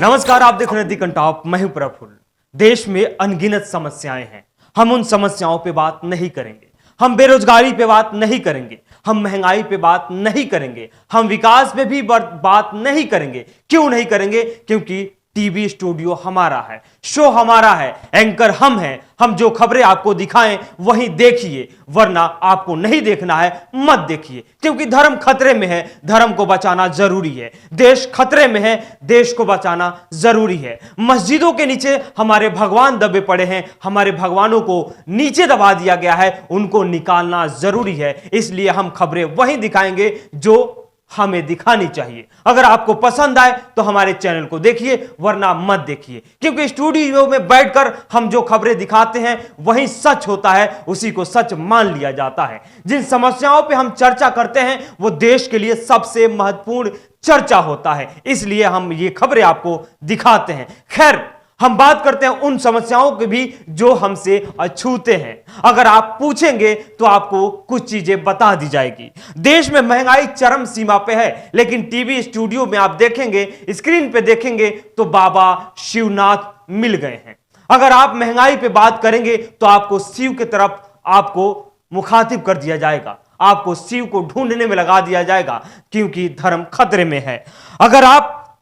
नमस्कार, आप देख रहे हैं दी कंटॉप। मैं हूं प्रफुल्ल। देश में अनगिनत समस्याएं हैं। हम उन समस्याओं पे बात नहीं करेंगे। हम बेरोजगारी पे बात नहीं करेंगे। हम महंगाई पे बात नहीं करेंगे। हम विकास पे भी बात नहीं करेंगे। क्यों नहीं करेंगे? क्योंकि टीवी स्टूडियो हमारा है, शो हमारा है, एंकर हम हैं। हम जो खबरें आपको दिखाएं वही देखिए, वरना आपको नहीं देखना है मत देखिए। क्योंकि धर्म खतरे में है, धर्म को बचाना जरूरी है। देश खतरे में है, देश को बचाना जरूरी है। मस्जिदों के नीचे हमारे भगवान दबे पड़े हैं, हमारे भगवानों को नीचे दबा दिया गया है, उनको निकालना जरूरी है। इसलिए हम खबरें वही दिखाएंगे जो हमें दिखानी चाहिए। अगर आपको पसंद आए तो हमारे चैनल को देखिए, वरना मत देखिए। क्योंकि स्टूडियो में बैठकर हम जो खबरें दिखाते हैं वही सच होता है, उसी को सच मान लिया जाता है। जिन समस्याओं पे हम चर्चा करते हैं वो देश के लिए सबसे महत्वपूर्ण चर्चा होता है, इसलिए हम ये खबरें आपको दिखाते हैं। खैर, हम बात करते हैं उन समस्याओं की भी जो हमसे अछूते हैं। अगर आप पूछेंगे तो आपको कुछ चीजें बता दी जाएगी। देश में महंगाई चरम सीमा पे है, लेकिन टीवी स्टूडियो में आप देखेंगे, स्क्रीन पे देखेंगे तो बाबा शिवनाथ मिल गए हैं। अगर आप महंगाई पे बात करेंगे तो आपको शिव की तरफ आपको मुखातिब कर दिया जाएगा, आपको शिव को ढूंढने में लगा दिया जाएगा, क्योंकि धर्म खतरे में है। अगर आप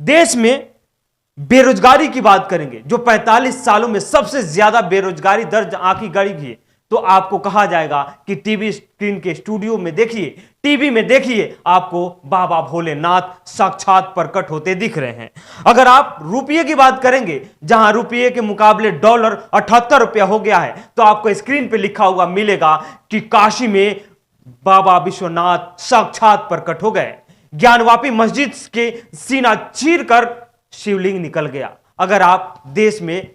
देश में बेरोजगारी की बात करेंगे, जो 45 सालों में सबसे ज्यादा बेरोजगारी दर्ज आंकी गई है, तो आपको कहा जाएगा कि टीवी स्क्रीन के स्टूडियो में देखिए, टीवी में देखिए, आपको बाबा भोलेनाथ साक्षात प्रकट होते दिख रहे हैं। अगर आप रुपये की बात करेंगे, जहां रुपये के मुकाबले डॉलर 78 रुपया हो गया है, तो आपको स्क्रीन पे लिखा हुआ मिलेगा कि काशी में बाबा विश्वनाथ साक्षात प्रकट हो गए। ज्ञानवापी मस्जिद के सीना चीर कर शिवलिंग निकल गया। अगर आप देश में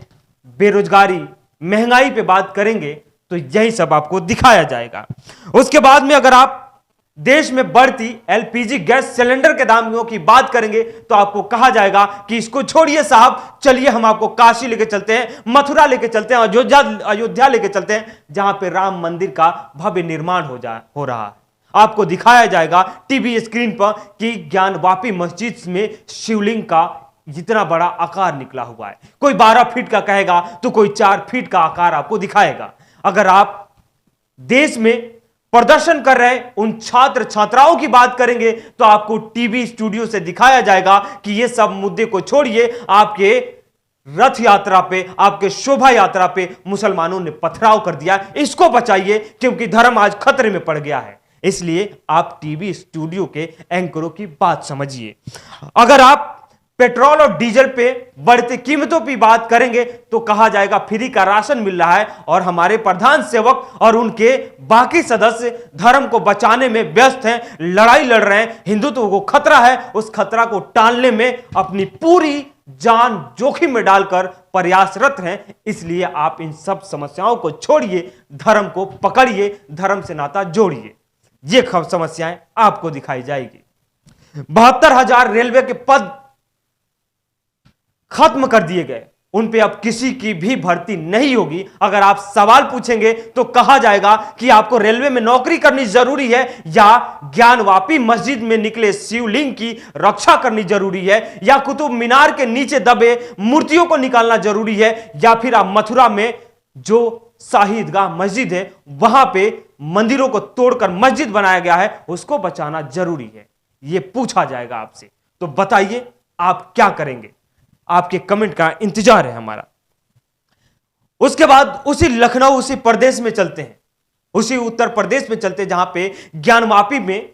बेरोजगारी, महंगाई पे बात करेंगे तो यही सब आपको दिखाया जाएगा। उसके बाद में अगर आप देश में बढ़ती एलपीजी गैस सिलेंडर के दामों की बात करेंगे तो आपको कहा जाएगा कि इसको छोड़िए साहब, चलिए हम आपको काशी लेके चलते हैं, मथुरा लेके चलते हैं, अयोध्या लेके चलते हैं, जहां पे राम मंदिर का भव्य निर्माण हो रहा है। आपको दिखाया जाएगा टीवी स्क्रीन पर कि ज्ञानवापी मस्जिद में शिवलिंग का जितना बड़ा आकार निकला हुआ है। कोई 12 फीट का कहेगा तो कोई 4 फीट का आकार आपको दिखाएगा। अगर आप देश में प्रदर्शन कर रहे उन छात्र छात्राओं की बात करेंगे तो आपको टीवी स्टूडियो से दिखाया जाएगा कि ये सब मुद्दे को छोड़िए, आपके रथ यात्रा पे, आपके शोभा यात्रा पे मुसलमानों ने पथराव कर दिया, इसको बचाइए, क्योंकि धर्म आज खतरे में पड़ गया है। इसलिए आप टीवी स्टूडियो के एंकरों की बात समझिए। अगर आप पेट्रोल और डीजल पे बढ़ती कीमतों की बात करेंगे तो कहा जाएगा फ्री का राशन मिल रहा है, और हमारे प्रधान सेवक और उनके बाकी सदस्य धर्म को बचाने में व्यस्त हैं, लड़ाई लड़ रहे हैं, हिंदुत्व को खतरा है, उस खतरा को टालने में अपनी पूरी जान जोखिम में डालकर प्रयासरत हैं। इसलिए आप इन सब समस्याओं को छोड़िए, धर्म को पकड़िए, धर्म से नाता जोड़िए। ये समस्याएं आपको दिखाई जाएगी। 72,000 रेलवे के पद खत्म कर दिए गए, उन पे अब किसी की भी भर्ती नहीं होगी। अगर आप सवाल पूछेंगे तो कहा जाएगा कि आपको रेलवे में नौकरी करनी जरूरी है, या ज्ञानवापी मस्जिद में निकले शिवलिंग की रक्षा करनी जरूरी है, या कुतुब मीनार के नीचे दबे मूर्तियों को निकालना जरूरी है, या फिर आप मथुरा में जो शाही ईदगाह मस्जिद है वहां पे मंदिरों को तोड़कर मस्जिद बनाया गया है, उसको बचाना जरूरी है। यह पूछा जाएगा आपसे, तो बताइए आप क्या करेंगे? आपके कमेंट का इंतजार है हमारा। उसके बाद उसी लखनऊ, उसी प्रदेश में चलते हैं, उसी उत्तर प्रदेश में चलते हैं, जहां पे ज्ञानवापी में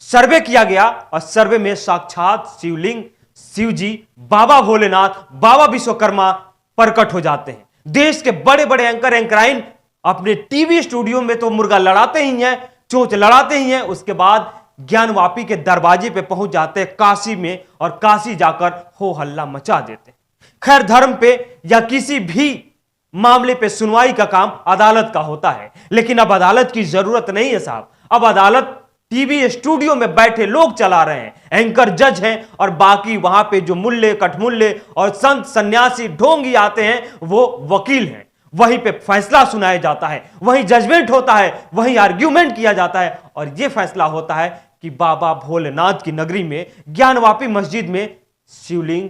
सर्वे किया गया, और सर्वे में साक्षात शिवलिंग, शिव जी, बाबा भोलेनाथ, बाबा विश्वकर्मा प्रकट हो जाते हैं। देश के बड़े बड़े एंकर एंकराइन अपने टीवी स्टूडियो में तो मुर्गा लड़ाते ही हैं, चोंच लड़ाते ही हैं, उसके बाद ज्ञानवापी के दरवाजे पे पहुंच जाते हैं काशी में, और काशी जाकर हो हल्ला मचा देते हैं। खैर, धर्म पे या किसी भी मामले पे सुनवाई का काम अदालत का होता है, लेकिन अब अदालत की जरूरत नहीं है साहब। अब अदालत टीवी स्टूडियो में बैठे लोग चला रहे हैं, एंकर जज हैं, और बाकी वहां पे जो मुल्ले कठमुल्ले और संत सन्यासी ढोंगी आते हैं वो वकील हैं। वहीं पे फैसला सुनाया जाता है, वहीं जजमेंट होता है, वहीं आर्ग्यूमेंट किया जाता है, और यह फैसला होता है कि बाबा भोलेनाथ की नगरी में ज्ञानवापी मस्जिद में शिवलिंग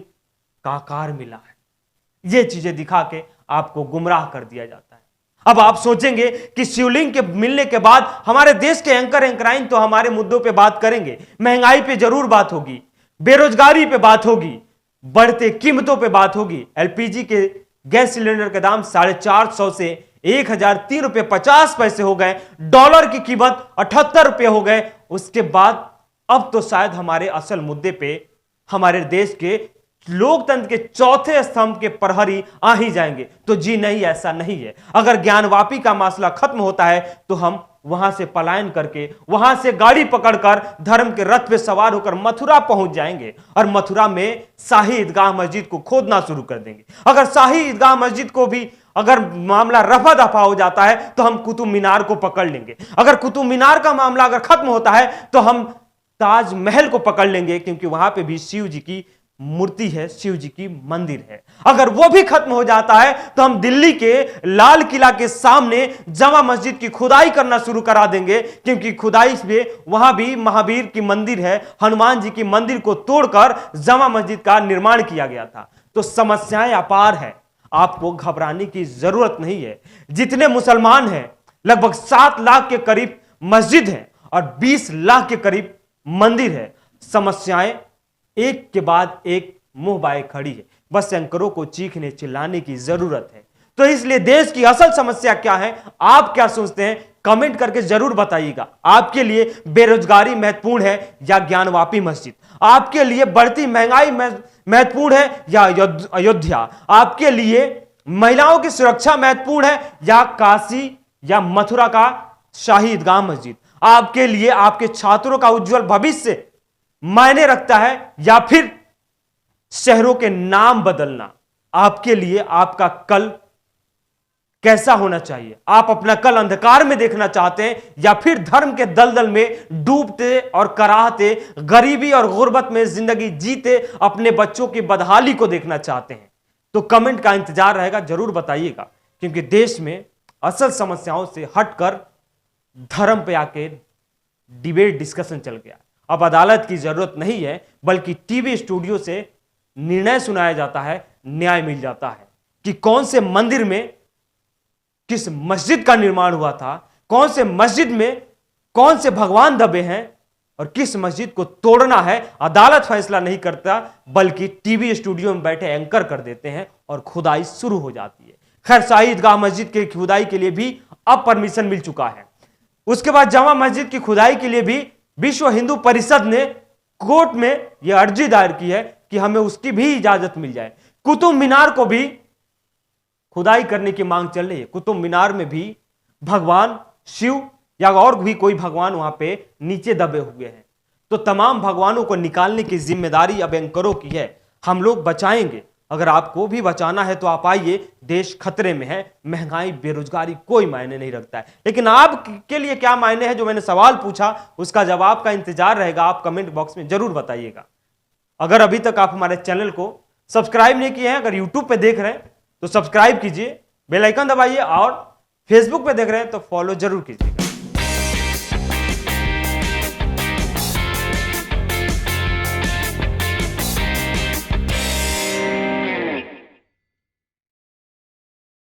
का आकार मिला है। ये चीजें दिखा के आपको गुमराह कर दिया जाता है। अब आप सोचेंगे कि शिवलिंग के मिलने के बाद हमारे देश के एंकर एंकराइन तो हमारे मुद्दों पे बात करेंगे, महंगाई पे जरूर बात होगी, बेरोजगारी पे बात होगी, बढ़ते कीमतों पे बात होगी। एलपीजी के गैस सिलेंडर के दाम 450 से 1003.50 रुपए हो गए, डॉलर की कीमत 78 रुपए हो गए। उसके बाद अब तो शायद हमारे असल मुद्दे पे हमारे देश के लोकतंत्र के चौथे स्तंभ के प्रहरी आ ही जाएंगे। तो जी नहीं, ऐसा नहीं है। अगर ज्ञानवापी का मामला खत्म होता है तो हम वहां से पलायन करके, वहां से गाड़ी पकड़कर धर्म के रथ पे सवार होकर मथुरा पहुंच जाएंगे और मथुरा में शाही ईदगाह मस्जिद को खोदना शुरू कर देंगे। अगर शाही ईदगाह मस्जिद को भी अगर मामला रफा दफा हो जाता है तो हम कुतुब मीनार को पकड़ लेंगे। अगर कुतुब मीनार का मामला अगर खत्म होता है तो हम ताजमहल को पकड़ लेंगे, क्योंकि वहां पे भी शिव जी की मूर्ति है, शिव जी की मंदिर है। अगर वो भी खत्म हो जाता है तो हम दिल्ली के लाल किला के सामने जामा मस्जिद की खुदाई करना शुरू करा देंगे, क्योंकि खुदाई में वहां भी महावीर की मंदिर है, हनुमान जी की मंदिर को तोड़कर जामा मस्जिद का निर्माण किया गया था। तो समस्याएं अपार है, आपको घबराने की जरूरत नहीं है। जितने मुसलमान हैं, लगभग 7 लाख के करीब मस्जिद है और 20 लाख के करीब मंदिर है। समस्याएं एक के बाद एक मुंह बाए खड़ी है, बस एंकरों को चीखने चिल्लाने की जरूरत है। तो इसलिए देश की असल समस्या क्या है, आप क्या सोचते हैं, कमेंट करके जरूर बताइएगा। आपके लिए बेरोजगारी महत्वपूर्ण है या ज्ञानवापी मस्जिद? आपके लिए बढ़ती महंगाई महत्वपूर्ण है या अयोध्या? आपके लिए महिलाओं की सुरक्षा महत्वपूर्ण है या काशी या मथुरा का शाही ईदगाह मस्जिद? आपके लिए आपके छात्रों का उज्जवल भविष्य मायने रखता है या फिर शहरों के नाम बदलना? आपके लिए आपका कल कैसा होना चाहिए? आप अपना कल अंधकार में देखना चाहते हैं या फिर धर्म के दलदल में डूबते और कराहते, गरीबी और गुर्बत में जिंदगी जीते अपने बच्चों की बदहाली को देखना चाहते हैं? तो कमेंट का इंतजार रहेगा, जरूर बताइएगा, क्योंकि देश में असल समस्याओं से हटकर धर्म पे आके डिबेट डिस्कशन चल गया। अब अदालत की जरूरत नहीं है, बल्कि टीवी स्टूडियो से निर्णय सुनाया जाता है, न्याय मिल जाता है कि कौन से मंदिर में किस मस्जिद का निर्माण हुआ था, कौन से मस्जिद में कौन से भगवान दबे हैं और किस मस्जिद को तोड़ना है। अदालत फैसला नहीं करता, बल्कि टीवी स्टूडियो में बैठे एंकर कर देते हैं और खुदाई शुरू हो जाती है। खैर, शाही ईदगाह मस्जिद की खुदाई के लिए भी अब परमिशन मिल चुका है। उसके बाद जामा मस्जिद की खुदाई के लिए भी विश्व हिंदू परिषद ने कोर्ट में यह अर्जी दायर की है कि हमें उसकी भी इजाजत मिल जाए। कुतुब मीनार को भी खुदाई करने की मांग चल रही है। कुतुब मीनार में भी भगवान शिव या और भी कोई भगवान वहां पे नीचे दबे हुए हैं। तो तमाम भगवानों को निकालने की जिम्मेदारी अब एंकरों की है। हम लोग बचाएंगे। अगर आपको भी बचाना है तो आप आइए, देश खतरे में है। महंगाई, बेरोजगारी कोई मायने नहीं रखता है, लेकिन आपके लिए क्या मायने है? जो मैंने सवाल पूछा उसका जवाब का इंतजार रहेगा। आप कमेंट बॉक्स में जरूर बताइएगा। अगर अभी तक आप हमारे चैनल को सब्सक्राइब नहीं किए हैं, अगर यूट्यूब पे देख रहे हैं तो सब्सक्राइब कीजिए, बेल आइकन दबाइए, और फेसबुक पे देख रहे हैं तो फॉलो जरूर कीजिएगा।